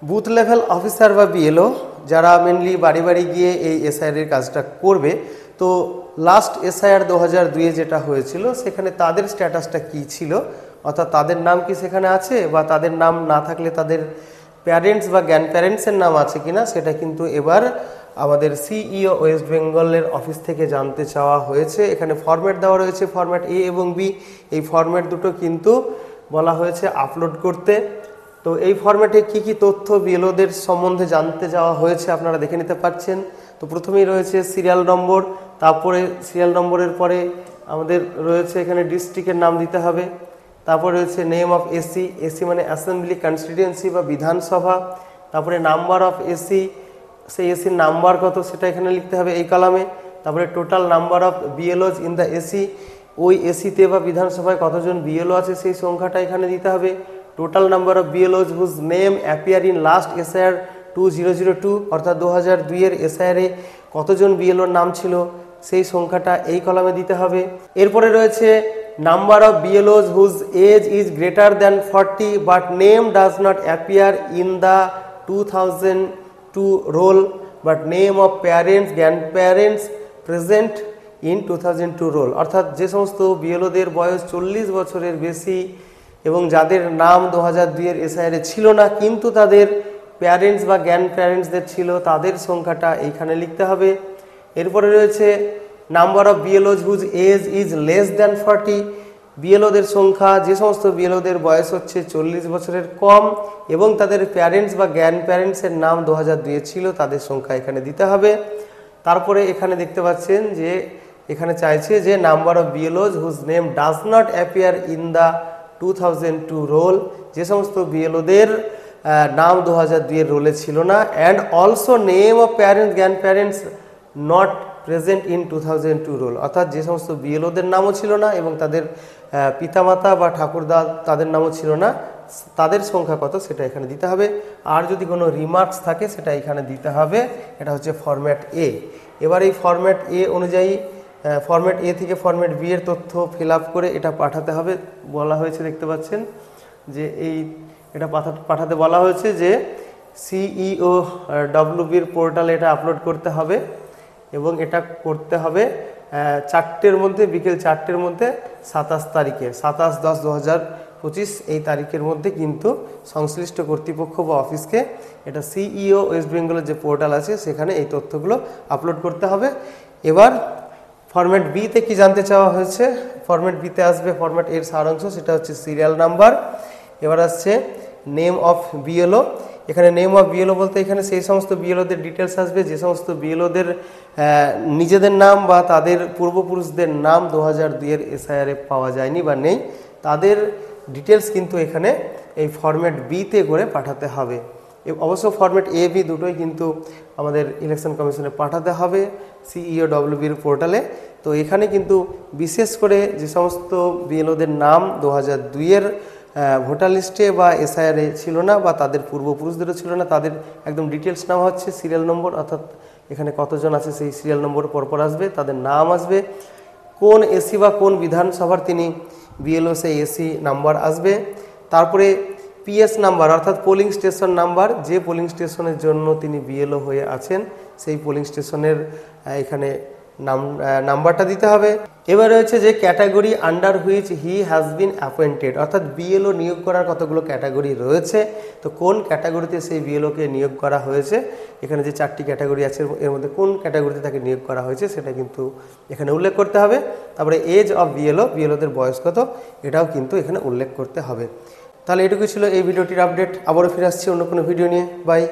Booth level officer বা BLO যারা mainly বাড়ি বাড়ি গিয়ে এই এসআইআর কাজটা করবে, তো লাস্ট এসআইআর 2002-এ যেটা হয়েছিল সেখানে তাদের স্ট্যাটাসটা কি ছিল, অর্থাৎ তাদের নাম কি সেখানে আছে, বা তাদের নাম না থাকলে তাদের প্যারেন্টস বা গ্র্যান্ড প্যারেন্টসের নাম আছে কিনা, সেটা কিন্তু এবার আমাদের সিইও ওয়েস্ট বেঙ্গলের অফিস থেকে জানতে চাওয়া হয়েছে। এখানে ফরম্যাট দেওয়া রয়েছে, ফরম্যাট এ এবং বি। এই ফরম্যাট দুটো কিন্তু বলা হয়েছে আপলোড করতে। তো এই ফরম্যাটে কি কি তথ্য বিএলওদের সম্বন্ধে জানতে চাওয়া হয়েছে আপনারা দেখে নিতে পাচ্ছেন। তো প্রথমেই রয়েছে সিরিয়াল নম্বর, তারপরে সিরিয়াল নম্বরের পরে আমাদের রয়েছে এখানে ডিস্ট্রিক্টের নাম দিতে হবে, তারপরে রয়েছে নেম অফ এসি, এসি মানে অ্যাসেম্বলি কনস্টিটিউয়েন্সি বা বিধানসভা, তারপরে নাম্বার অফ এসি, সেই এসির নাম্বার কত সেটা এখানে লিখতে হবে এই কলামে, তারপরে total number of BLOs in the AC, ওই এসিতে বা বিধানসভায় কতজন বিএলও আছে সেই সংখ্যাটা এখানে দিতে হবে, total number of BLOs whose name appear in last SIR 2002 অর্থাৎ 2002-এর এসআইআরে কতজন বিএলওর নাম ছিল সেই সংখ্যাটা এই কলামে দিতে হবে। এরপরে রয়েছে number of BLOs whose age is greater than 40 but name does not appear in the 2002 roll but name of parents grand parents present in 2002 roll, অর্থাৎ যে সমস্ত বিএলওদের বয়স 40 বছরের বেশি এবং যাদের নাম 2002-এর এসআইআরে ছিল না কিন্তু তাদের প্যারেন্টস বা গ্র্যান্ড প্যারেন্টসদের ছিল, তাদের সংখ্যাটা এইখানে লিখতে হবে। এরপরে রয়েছে number of BLOs whose age is less than 40, বিএলওদের সংখ্যা, যে সমস্ত বিএলওদের বয়স হচ্ছে 40 বছরের কম এবং তাদের প্যারেন্টস বা গ্র্যান্ড প্যারেন্টসের নাম 2002-এ ছিল, তাদের সংখ্যা এখানে দিতে হবে। তারপরে এখানে দেখতে পাচ্ছেন যে এখানে চাইছে যে number of BLOs whose name does not appear in the 2002 roll, যে সমস্ত বিএলওদের নাম 2002-এর রোলে ছিল না, and also name of parents grand parents not present in 2002 roll, অর্থাৎ যে সমস্ত বিএলওদের নামও ছিল না এবং তাদের পিতামাতা বা ঠাকুরদা তাদের নামও ছিল না, তাদের সংখ্যা কত সেটা এখানে দিতে হবে। আর যদি কোনো রিমার্কস থাকে সেটা এখানে দিতে হবে। এটা হচ্ছে ফরম্যাট এ। এবার এই ফরম্যাট এ অনুযায়ী ফরম্যাট এ থেকে ফরম্যাট বি এর তথ্য ফিল আপ করে এটা পাঠাতে হবে বলা হয়েছে। দেখতে পাচ্ছেন যে এটা পাঠাতে বলা হয়েছে যে সিইও ডব্লিউবির পোর্টালে এটা আপলোড করতে হবে এবং এটা করতে হবে 4টের মধ্যে, বিকেল 4টের মধ্যে 27 তারিখে, 27/10/2025 এই তারিখের মধ্যে কিন্তু সংশ্লিষ্ট কর্তৃপক্ষ বা অফিসকে এটা সিইও ওয়েস্ট বেঙ্গলের যে পোর্টাল আছে সেখানে এই তথ্যগুলো আপলোড করতে হবে। এবার ফরম্যাট বিতে কি জানতে চাওয়া হয়েছে, ফরম্যাট বিতে আসবে ফরম্যাট এর সারাংশ, সেটা হচ্ছে সিরিয়াল নাম্বার। এবার আসছে নেম অফ বিএলও। এখানে নেম অফ বিএলও বলতে এখানে সেই সমস্ত বিএলওদের ডিটেলস আসবে যে সমস্ত বিএলওদের নিজেদের নাম বা তাদের পূর্বপুরুষদের নাম 2002-এর এসআইআরে পাওয়া যায়নি বা নেই, তাদের ডিটেলস কিন্তু এখানে এই ফরম্যাট বিতে করে পাঠাতে হবে। অবশ্য ফরম্যাট এ বি দুটোই কিন্তু আমাদের ইলেকশন কমিশনে পাঠাতে হবে সিইও ডব্লিউবির পোর্টালে। তো এখানে কিন্তু বিশেষ করে যে সমস্ত বিএলওদের নাম 2002-এর ভোটার লিস্টে বা এসআইআরে ছিল না বা তাদের পূর্বপুরুষদেরও ছিল না, তাদের একদম ডিটেলস নাম হচ্ছে সিরিয়াল নম্বর, অর্থাৎ এখানে কতজন আছে সেই সিরিয়াল নম্বর পরপর আসবে, তাদের নাম আসবে, কোন এসি বা কোন বিধানসভার তিনি বিএলও সেই এসি নাম্বার আসবে, তারপরে পিএস নাম্বার অর্থাৎ পোলিং স্টেশন নাম্বার, যে পোলিং স্টেশনের জন্য তিনি বিএলও হয়ে আছেন সেই পোলিং স্টেশনের এখানে নাম্বারটা দিতে হবে। এবার রয়েছে যে category under which he has been appointed, অর্থাৎ বিএলও নিয়োগ করার কতগুলো ক্যাটাগরি রয়েছে, তো কোন ক্যাটাগরিতে সেই বিএলওকে নিয়োগ করা হয়েছে, এখানে যে 4টি ক্যাটাগরি আছে এর মধ্যে কোন ক্যাটাগরিতে তাকে নিয়োগ করা হয়েছে সেটা কিন্তু এখানে উল্লেখ করতে হবে। তারপরে এজ অফ বিএলও, বিএলওদের বয়স কত এটাও কিন্তু এখানে উল্লেখ করতে হবে। তাহলে এটুকুই ছিল এই ভিডিওটির আপডেট। আবারও ফিরে আসছি অন্য কোনো ভিডিও নিয়ে। বাই।